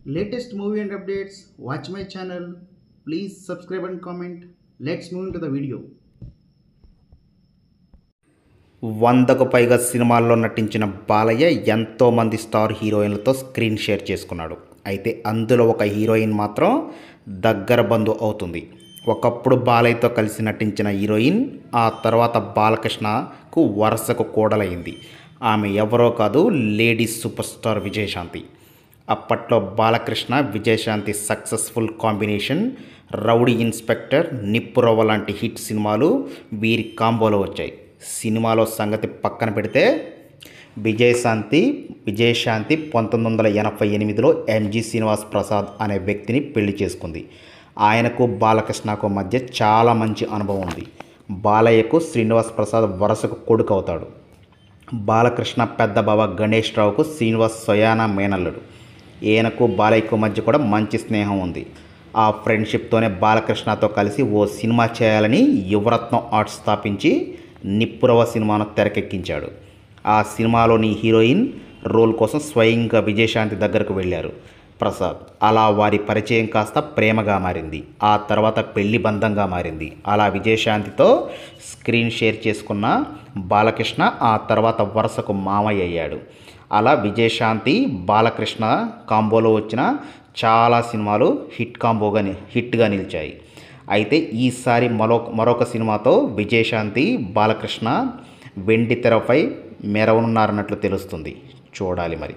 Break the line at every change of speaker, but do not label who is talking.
latest movie and updates, watch my channel. Please subscribe and comment. Let's move into the video.
100కు పైగా సినిమాల్లో నటించిన బాలయ్య ఎంతోమంది star హీరోయిన్లతో screen share చేసుకున్నాడు. అయితే అందులో ఒక హీరోయిన్ మాత్రం దగ్గర బంధు అవుతుంది. ఒకప్పుడు బాలయ్యతో కలిసి నటించిన హీరోయిన్ ఆ తర్వాత బాలకృష్ణకు వరుసకు కోడలైంది. ఆమె ఎవరో కాదు, లేడీస్ సూపర్ స్టార్ విజయశాంతి. అప్పట్లో Balakrishna Vijayashanti successful combination rowdy inspector, Nippuravva లాంటి హిట్ సినిమాలు వీరి కాంబోలో వచ్చాయి. సినిమాలో సంగతి పక్కన పెడితే విజయశాంతి 1988లో ఎంజి శ్రీనివాస్ ప్రసాద్ అనే వ్యక్తిని పెళ్లి చేసుకుంది. ఆయనకు బాలకృష్ణకు మధ్య చాలా మంచి అనుభవం ఉంది. బాలయ్యకు శ్రీనివాస్ ప్రసాద్ వరుసకు కొడుకు అవుతాడు. బాలకృష్ణ పెద్ద బావ గణేష్ రావుకు శ్రీనివాస్ స్వయానా మేనల్లుడు. ఈయనకు బాలయ్యకు మధ్య కూడా మంచి స్నేహం ఉంది. ఆ ఫ్రెండ్షిప్తోనే బాలకృష్ణతో కలిసి ఓ సినిమా చేయాలని యువరత్నం ఆర్ట్స్ స్థాపించి నిప్పురవ సినిమాను తెరకెక్కించాడు. ఆ సినిమాలోని హీరోయిన్ రోల్ కోసం స్వయంగా విజయశాంతి దగ్గరకు వెళ్ళారు ప్రసాద్. అలా వారి పరిచయం కాస్త ప్రేమగా మారింది. ఆ తర్వాత పెళ్లి బంధంగా మారింది. అలా విజయశాంతితో స్క్రీన్ షేర్ చేసుకున్న బాలకృష్ణ ఆ తర్వాత వరుసకు మామయ్య అయ్యాడు. అలా విజయశాంతి బాలకృష్ణ కాంబోలో వచ్చిన చాలా సినిమాలు హిట్గా నిలిచాయి. అయితే ఈసారి మరొక సినిమాతో విజయశాంతి బాలకృష్ణ వెండి తెరపై మెరవనున్నారన్నట్లు తెలుస్తుంది. చూడాలి మరి.